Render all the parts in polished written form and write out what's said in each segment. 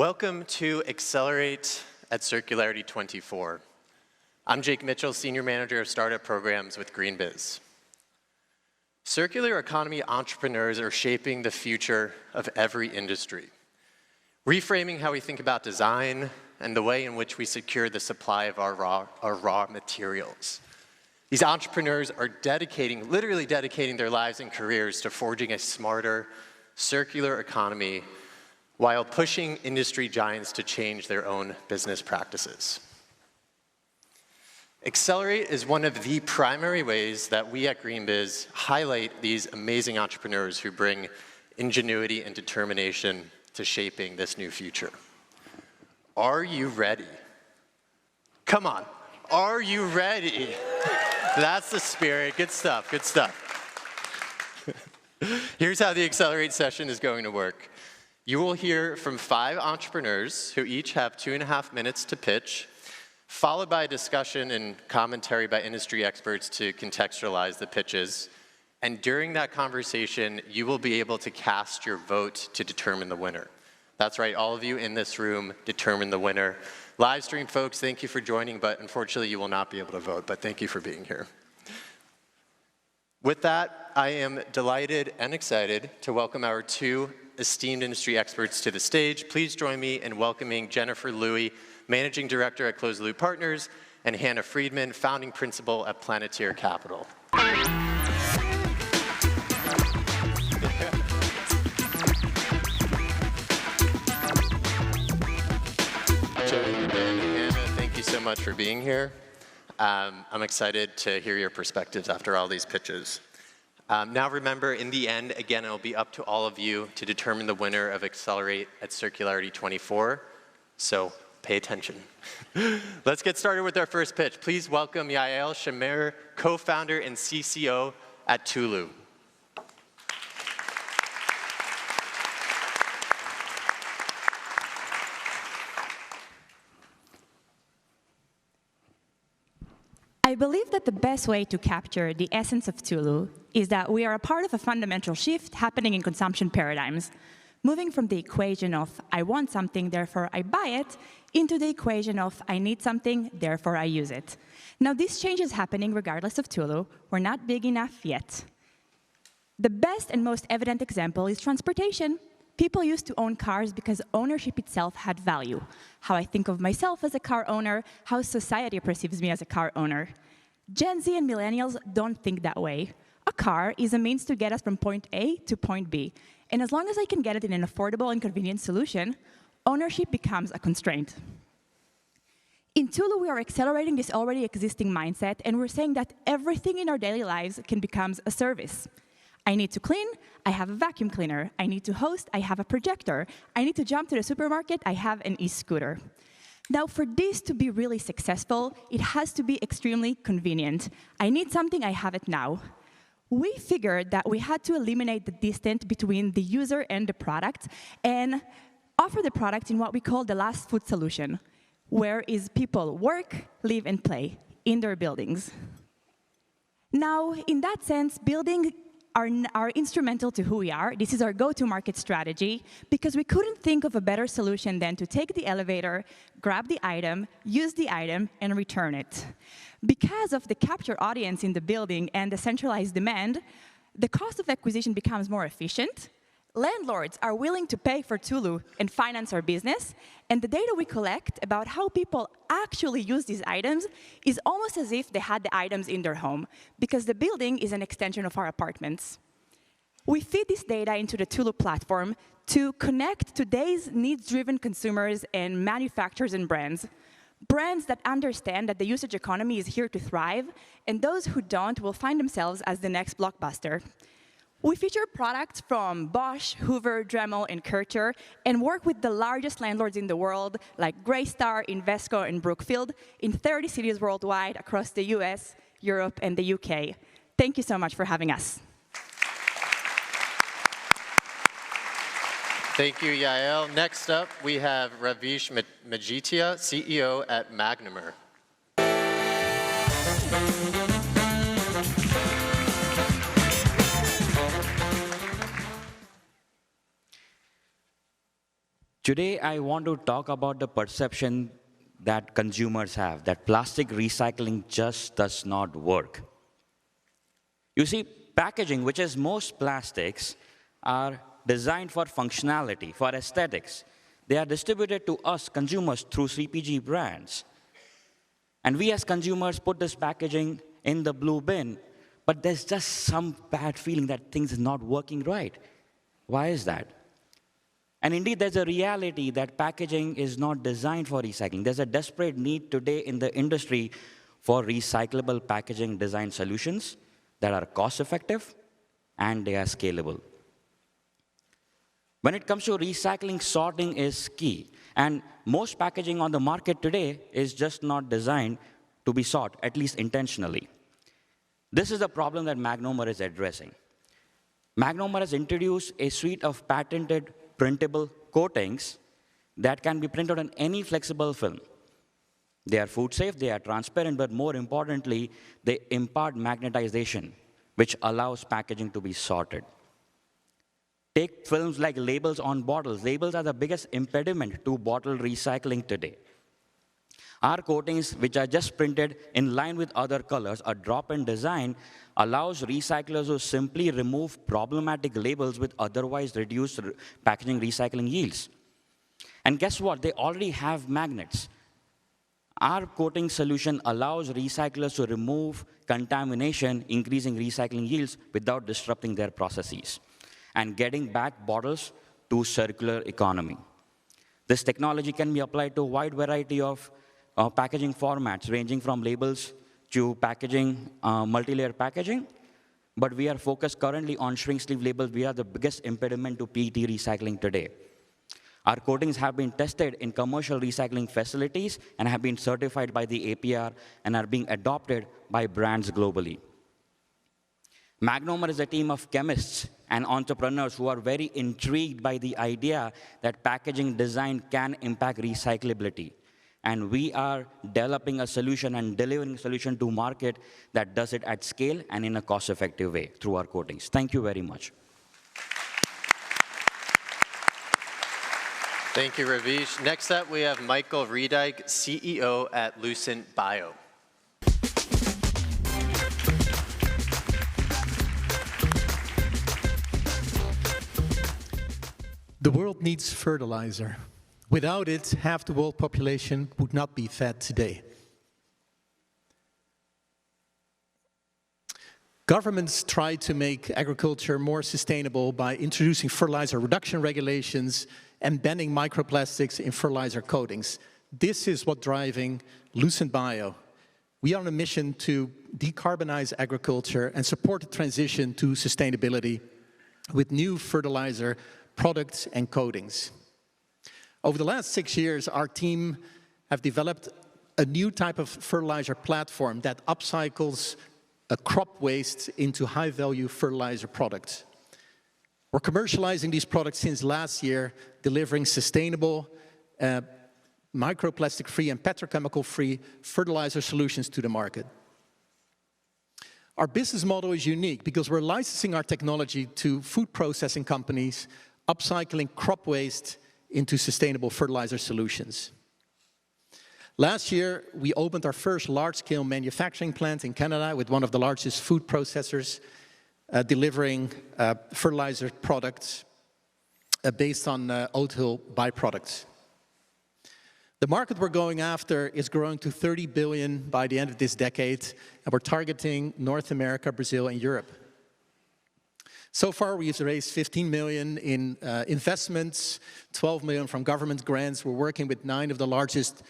Welcome to Accelerate at Circularity 24. I'm Jake Mitchell, Senior Manager of Startup Programs with GreenBiz. Circular economy entrepreneurs are shaping the future of every industry, reframing how we think about design and the way in which we secure the supply of our raw materials. These entrepreneurs are literally dedicating their lives and careers to forging a smarter, circular economy while pushing industry giants to change their own business practices. Accelerate is one of the primary ways that we at GreenBiz highlight these amazing entrepreneurs who bring ingenuity and determination to shaping this new future. Are you ready? Come on, are you ready? That's the spirit, good stuff, good stuff. Here's how the Accelerate session is going to work. You will hear from 5 entrepreneurs who each have 2.5 minutes to pitch, followed by a discussion and commentary by industry experts to contextualize the pitches. And during that conversation, you will be able to cast your vote to determine the winner. That's right, all of you in this room determine the winner. Live stream folks, thank you for joining, but unfortunately you will not be able to vote, but thank you for being here. With that, I am delighted and excited to welcome our 2 esteemed industry experts to the stage. Please join me in welcoming Jennifer Louie, Managing Director at Closed Loop Partners, and Hannah Friedman, Founding Principal at Planeteer Capital. Jen and Hannah, thank you so much for being here. I'm excited to hear your perspectives after all these pitches. Now remember, in the end, again, it'll be up to all of you to determine the winner of Accelerate at Circularity 24, so pay attention. Let's get started with our first pitch. Please welcome Yael Shamer, co-founder and CCO at Tulu. I believe that the best way to capture the essence of Tulu is that we are a part of a fundamental shift happening in consumption paradigms, moving from the equation of I want something, therefore I buy it, into the equation of I need something, therefore I use it. Now this change is happening regardless of Tulu. We're not big enough yet. The best and most evident example is transportation. People used to own cars because ownership itself had value. How I think of myself as a car owner, how society perceives me as a car owner. Gen Z and millennials don't think that way. A car is a means to get us from point A to point B. And as long as I can get it in an affordable and convenient solution, ownership becomes a constraint. In Tulu, we are accelerating this already existing mindset, and we're saying that everything in our daily lives can become a service. I need to clean, I have a vacuum cleaner. I need to host, I have a projector. I need to jump to the supermarket, I have an e-scooter. Now, for this to be really successful, it has to be extremely convenient. I need something, I have it now. We figured that we had to eliminate the distance between the user and the product and offer the product in what we call the last foot solution, where people work, live, and play in their buildings. Now, in that sense, building are instrumental to who we are. This is our go-to-market strategy, because we couldn't think of a better solution than to take the elevator, grab the item, use the item, and return it. Because of the capture audience in the building and the centralized demand, the cost of acquisition becomes more efficient. Landlords are willing to pay for Tulu and finance our business, and the data we collect about how people actually use these items is almost as if they had the items in their home, because the building is an extension of our apartments. We feed this data into the Tulu platform to connect today's needs-driven consumers and manufacturers and brands that understand that the usage economy is here to thrive, and those who don't will find themselves as the next blockbuster. We feature products from Bosch, Hoover, Dremel, and Kärcher, and work with the largest landlords in the world, like Greystar, Invesco, and Brookfield, in 30 cities worldwide across the US, Europe, and the UK. Thank you so much for having us. Thank you, Yael. Next up, we have Ravish Majitia, CEO at Magnomer. Today, I want to talk about the perception that consumers have, that plastic recycling just does not work. You see, packaging, which is most plastics, are designed for functionality, for aesthetics. They are distributed to us consumers through CPG brands. And we as consumers put this packaging in the blue bin, but there's just some bad feeling that things are not working right. Why is that? And indeed, there's a reality that packaging is not designed for recycling. There's a desperate need today in the industry for recyclable packaging design solutions that are cost-effective and they are scalable. When it comes to recycling, sorting is key. And most packaging on the market today is just not designed to be sort, at least intentionally. This is the problem that Magnomer is addressing. Magnomer has introduced a suite of patented printable coatings that can be printed on any flexible film. They are food safe, they are transparent, but more importantly, they impart magnetization, which allows packaging to be sorted. Take films like labels on bottles. Labels are the biggest impediment to bottle recycling today. Our coatings, which are just printed in line with other colors, a drop-in design, allows recyclers to simply remove problematic labels with otherwise reduced packaging recycling yields. And guess what? They already have magnets. Our coating solution allows recyclers to remove contamination, increasing recycling yields without disrupting their processes, and getting back bottles to circular economy. This technology can be applied to a wide variety of packaging formats, ranging from labels to packaging, multi-layer packaging. But we are focused currently on shrink sleeve labels. We are the biggest impediment to PET recycling today. Our coatings have been tested in commercial recycling facilities and have been certified by the APR and are being adopted by brands globally. Magnomer is a team of chemists and entrepreneurs who are very intrigued by the idea that packaging design can impact recyclability. And we are developing a solution and delivering a solution to market that does it at scale and in a cost-effective way through our coatings. Thank you very much. Thank you, Ravish. Next up, we have Michael Riedijk, CEO at Lucent Bio. The world needs fertilizer. Without it, half the world population would not be fed today. Governments try to make agriculture more sustainable by introducing fertilizer reduction regulations and banning microplastics in fertilizer coatings. This is what's driving Lucent Bio. We are on a mission to decarbonize agriculture and support the transition to sustainability with new fertilizer products and coatings. Over the last 6 years, our team have developed a new type of fertilizer platform that upcycles crop waste into high-value fertilizer products. We're commercializing these products since last year, delivering sustainable, microplastic-free and petrochemical-free fertilizer solutions to the market. Our business model is unique because we're licensing our technology to food processing companies, upcycling crop waste into sustainable fertilizer solutions. Last year, we opened our first large-scale manufacturing plant in Canada with one of the largest food processors, delivering fertilizer products based on oat hull byproducts. The market we're going after is growing to 30 billion by the end of this decade, and we're targeting North America, Brazil, and Europe. So far, we've raised 15 million in investments, 12 million from government grants. We're working with 9 of the largest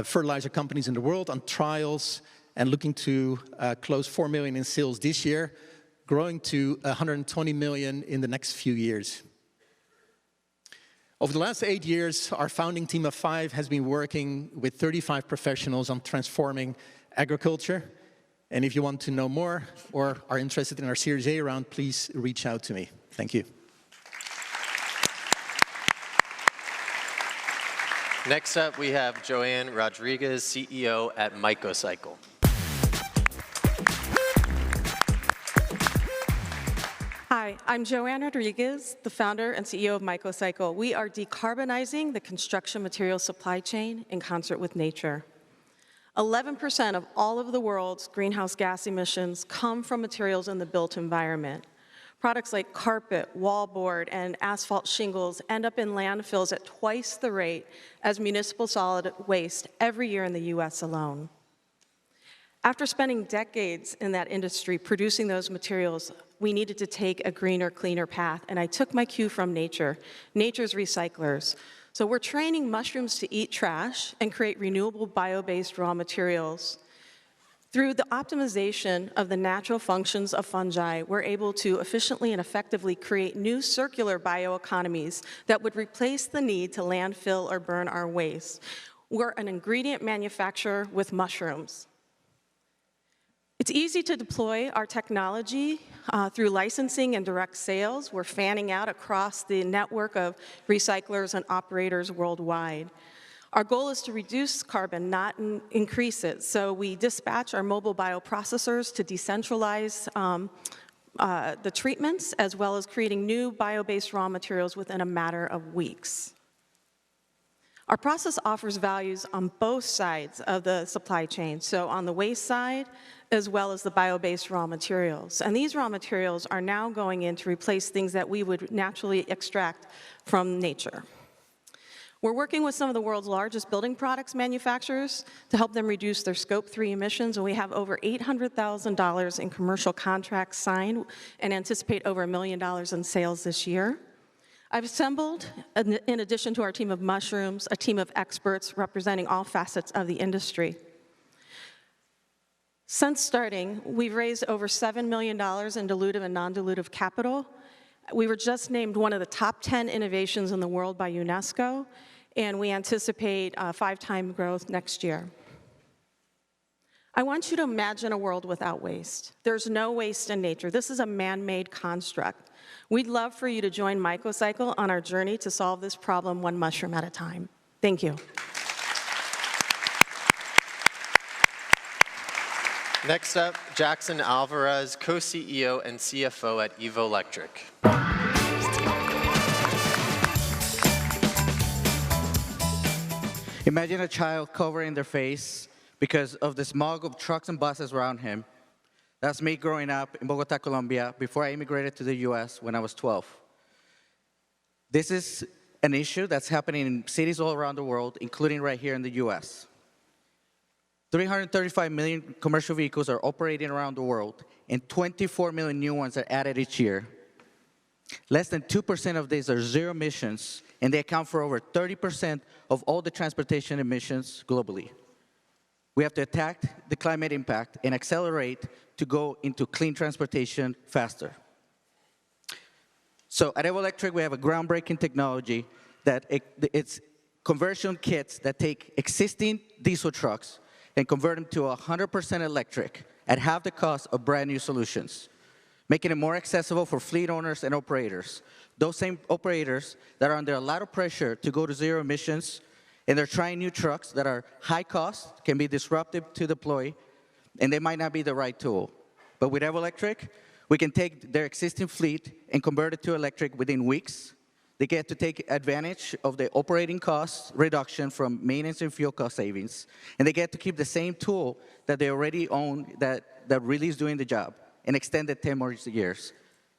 fertilizer companies in the world on trials and looking to close 4 million in sales this year, growing to 120 million in the next few years. Over the last 8 years, our founding team of 5 has been working with 35 professionals on transforming agriculture. And if you want to know more or are interested in our Series A round, please reach out to me. Thank you. Next up, we have Joanne Rodriguez, CEO at Hi, Hi, I'm Joanne Rodriguez, the founder and CEO of Mycocycle. We are decarbonizing the construction material supply chain in concert with nature. 11% of all of the world's greenhouse gas emissions come from materials in the built environment. Products like carpet, wallboard, and asphalt shingles end up in landfills at twice the rate as municipal solid waste every year in the US alone. After spending decades in that industry producing those materials, we needed to take a greener, cleaner path, and I took my cue from nature, nature's recyclers. So we're training mushrooms to eat trash and create renewable bio-based raw materials. Through the optimization of the natural functions of fungi, we're able to efficiently and effectively create new circular bioeconomies that would replace the need to landfill or burn our waste. We're an ingredient manufacturer with mushrooms. It's easy to deploy our technology through licensing and direct sales. We're fanning out across the network of recyclers and operators worldwide. Our goal is to reduce carbon, not increase it. So we dispatch our mobile bioprocessors to decentralize the treatments, as well as creating new bio-based raw materials within a matter of weeks. Our process offers values on both sides of the supply chain, so on the waste side, as well as the bio-based raw materials. And these raw materials are now going in to replace things that we would naturally extract from nature. We're working with some of the world's largest building products manufacturers to help them reduce their Scope 3 emissions, and we have over $800,000 in commercial contracts signed and anticipate over $1 million in sales this year. I've assembled, in addition to our team of mushrooms, a team of experts representing all facets of the industry. Since starting, we've raised over $7 million in dilutive and non-dilutive capital. We were just named one of the top 10 innovations in the world by UNESCO, and we anticipate 5-time growth next year. I want you to imagine a world without waste. There's no waste in nature. This is a man-made construct. We'd love for you to join Mycocycle on our journey to solve this problem one mushroom at a time. Thank you. Next up, Jackson Alvarez, co-CEO and CFO at Evo Electric. Imagine a child covering their face because of the smog of trucks and buses around him. That's me growing up in Bogota, Colombia, before I immigrated to the US when I was 12. This is an issue that's happening in cities all around the world, including right here in the US. 335 million commercial vehicles are operating around the world, and 24 million new ones are added each year. Less than 2% of these are zero emissions, and they account for over 30% of all the transportation emissions globally. We have to attack the climate impact and accelerate to go into clean transportation faster. So at Evo Electric, we have a groundbreaking technology that it's conversion kits that take existing diesel trucks and convert them to 100% electric at half the cost of brand new solutions, making it more accessible for fleet owners and operators. Those same operators that are under a lot of pressure to go to zero emissions, and they're trying new trucks that are high cost, can be disruptive to deploy, and they might not be the right tool. But with Evo Electric, we can take their existing fleet and convert it to electric within weeks. They get to take advantage of the operating cost reduction from maintenance and fuel cost savings, and they get to keep the same tool that they already own that really is doing the job, and extend it 10 more years.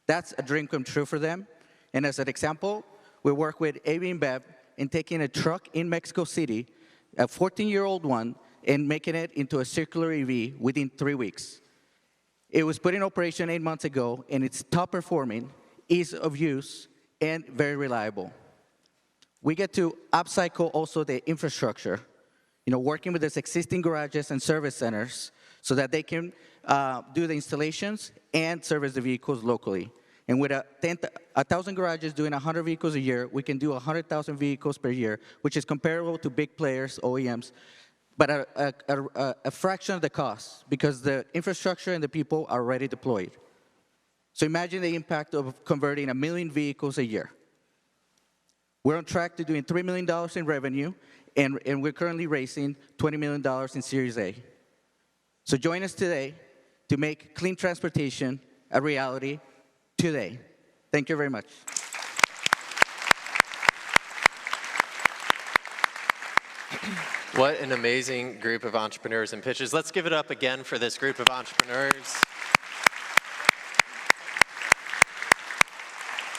That's a dream come true for them. And as an example, we work with AB InBev in taking a truck in Mexico City, a 14-year-old one, and making it into a circular EV within 3 weeks. It was put in operation 8 months ago, and it's top performing, ease of use, and very reliable. We get to upcycle also the infrastructure, working with these existing garages and service centers so that they can do the installations and service the vehicles locally. And with 1,000 garages doing 100 vehicles a year, we can do 100,000 vehicles per year, which is comparable to big players, OEMs, but a fraction of the cost because the infrastructure and the people are already deployed. So imagine the impact of converting 1 million vehicles a year. We're on track to doing $3 million in revenue, and we're currently raising $20 million in Series A. So join us today to make clean transportation a reality today. Thank you very much. What an amazing group of entrepreneurs and pitches. Let's give it up again for this group of entrepreneurs.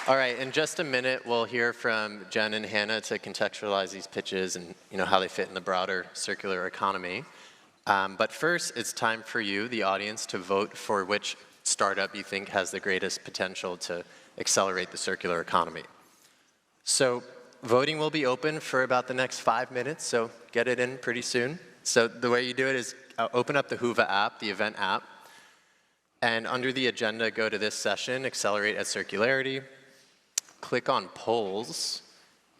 All right, in just a minute, we'll hear from Jen and Hannah to contextualize these pitches and how they fit in the broader circular economy. But first, it's time for you, the audience, to vote for which startup you think has the greatest potential to accelerate the circular economy. So voting will be open for about the next 5 minutes, so get it in pretty soon. So the way you do it is open up the Whova app, the event app, and under the agenda, go to this session, Accelerate at Circularity. Click on Polls,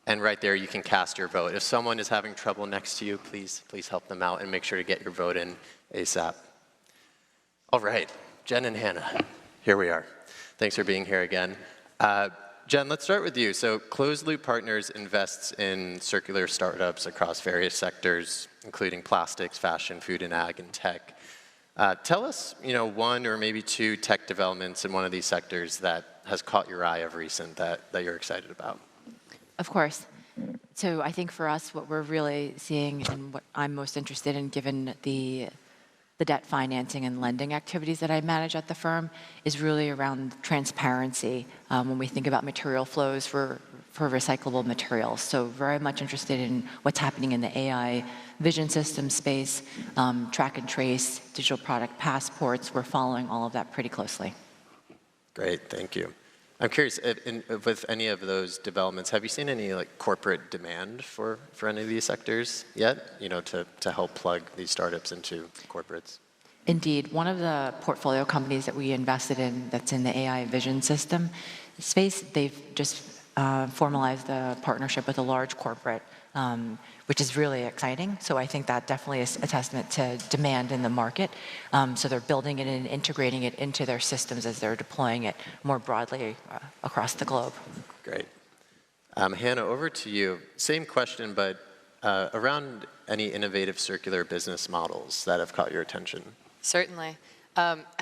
and right there you can cast your vote. If someone is having trouble next to you, please help them out and make sure to get your vote in ASAP. All right, Jen and Hannah, here we are. Thanks for being here again. Jen, let's start with you. So Closed Loop Partners invests in circular startups across various sectors, including plastics, fashion, food and ag, and tech. Tell us, one or maybe two tech developments in one of these sectors that has caught your eye of recent that you're excited about. Of course. So I think for us, what we're really seeing and what I'm most interested in, given the debt financing and lending activities that I manage at the firm, is really around transparency when we think about material flows for recyclable materials. So very much interested in what's happening in the AI vision system space, track and trace, digital product passports. We're following all of that pretty closely. Great, thank you. I'm curious, with any of those developments, have you seen any corporate demand for any of these sectors yet, to help plug these startups into corporates? Indeed. One of the portfolio companies that we invested in that's in the AI vision system space, they've just formalized a partnership with a large corporate, which is really exciting. So I think that definitely is a testament to demand in the market. So they're building it and integrating it into their systems as they're deploying it more broadly across the globe. Great. Hannah, over to you. Same question, but around any innovative circular business models that have caught your attention. Certainly.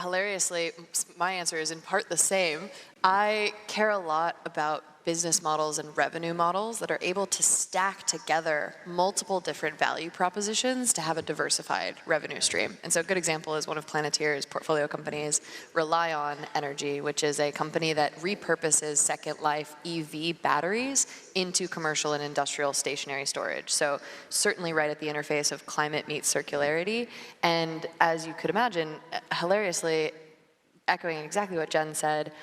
Hilariously, my answer is in part the same. I care a lot about business models and revenue models that are able to stack together multiple different value propositions to have a diversified revenue stream. And so a good example is one of Planeteer's portfolio companies, Rely On Energy, which is a company that repurposes Second Life EV batteries into commercial and industrial stationary storage. So certainly right at the interface of climate meets circularity. And as you could imagine, hilariously, echoing exactly what Jen said,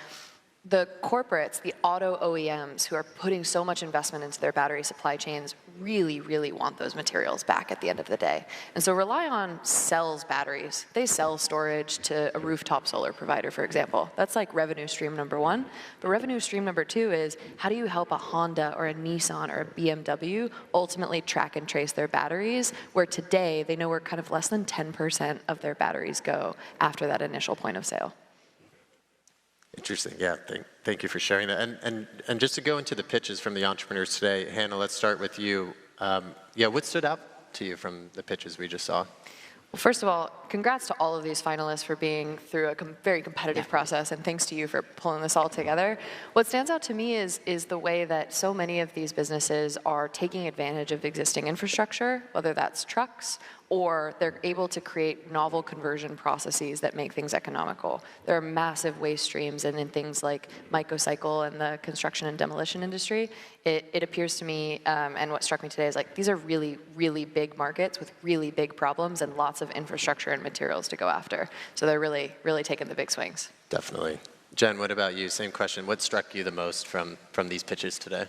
the corporates, the auto OEMs who are putting so much investment into their battery supply chains really, really want those materials back at the end of the day. And so Rely On sells batteries. They sell storage to a rooftop solar provider, for example. That's like revenue stream number one. But revenue stream number two is, how do you help a Honda or a Nissan or a BMW ultimately track and trace their batteries, where today they know where kind of less than 10% of their batteries go after that initial point of sale. Interesting, yeah, thank you for sharing that. And just to go into the pitches from the entrepreneurs today, Hannah, let's start with you. Yeah, what stood out to you from the pitches we just saw? Well, first of all, congrats to all of these finalists for being through a very competitive process, and thanks to you for pulling this all together. What stands out to me is the way that so many of these businesses are taking advantage of existing infrastructure, whether that's trucks, or they're able to create novel conversion processes that make things economical. There are massive waste streams, and in things like Mycocycle and the construction and demolition industry, it appears to me, and what struck me today is these are really, really big markets with really big problems and lots of infrastructure and materials to go after. So they're really, really taking the big swings. Definitely. Jen, what about you? Same question. What struck you the most from these pitches today?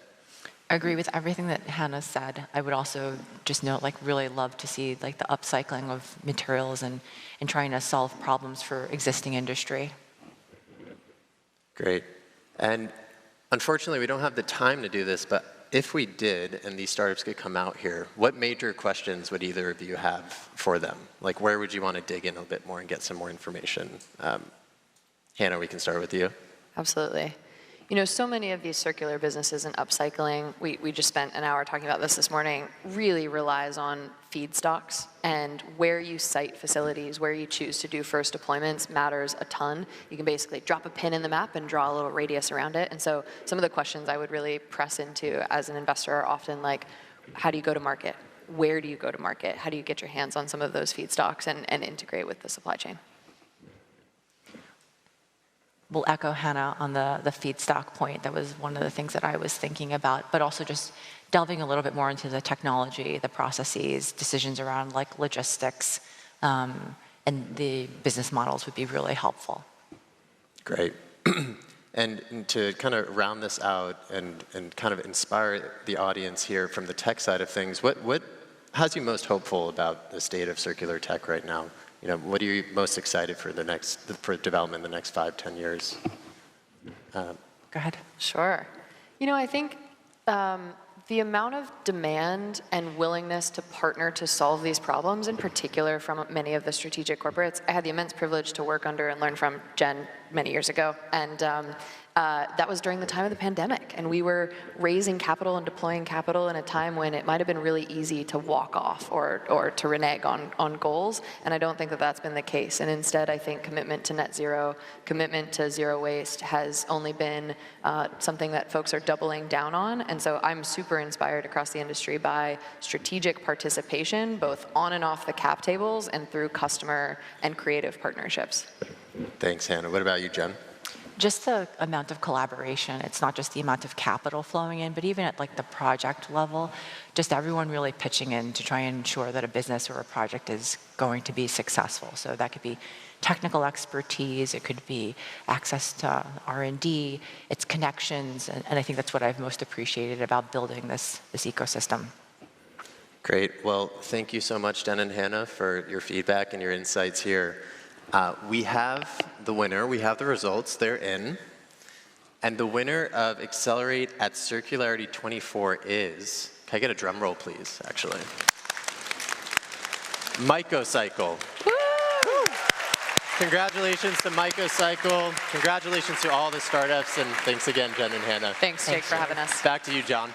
I agree with everything that Hannah said. I would also just note, really love to see the upcycling of materials and trying to solve problems for existing industry. Great. And unfortunately, we don't have the time to do this, but if we did, and these startups could come out here, what major questions would either of you have for them? Where would you want to dig in a bit more and get some more information? Hannah, we can start with you. Absolutely. You know, so many of these circular businesses and upcycling, we just spent an hour talking about this morning, really relies on feedstocks, and where you site facilities, where you choose to do first deployments matters a ton. You can basically drop a pin in the map and draw a little radius around it. And so some of the questions I would really press into as an investor are often like, how do you go to market? Where do you go to market? How do you get your hands on some of those feedstocks and integrate with the supply chain? We'll echo Hannah on the feedstock point. That was one of the things that I was thinking about, but also just delving a little bit more into the technology, the processes, decisions around like logistics, and the business models would be really helpful. Great. And to kind of round this out and kind of inspire the audience here from the tech side of things, what has you most hopeful about the state of circular tech right now? You know, what are you most excited for for development in the next 5, 10 years? Go ahead. Sure. You know, I think the amount of demand and willingness to partner to solve these problems, in particular from many of the strategic corporates, I had the immense privilege to work under and learn from Jen many years ago. And that was during the time of the pandemic. And we were raising capital and deploying capital in a time when it might have been really easy to walk off or to renege on goals. And I don't think that that's been the case. And instead, I think commitment to net zero, commitment to zero waste has only been something that folks are doubling down on. And so I'm super inspired across the industry by strategic participation, both on and off the cap tables and through customer and creative partnerships. Thanks, Hannah. What about you, Jen? Just the amount of collaboration. It's not just the amount of capital flowing in, but even at like the project level, just everyone really pitching in to try and ensure that a business or a project is going to be successful. So that could be technical expertise, it could be access to R&D, it's connections, and I think that's what I've most appreciated about building this ecosystem. Great. Well, thank you so much, Jen and Hannah, for your feedback and your insights here. We have the winner, we have the results, they're in. And the winner of Accelerate at Circularity 24 is, can I get a drum roll please, actually? Mycocycle. Congratulations to Mycocycle. Congratulations to all the startups, and thanks again, Jen and Hannah. Thanks, Jake, for having us. Back to you, John.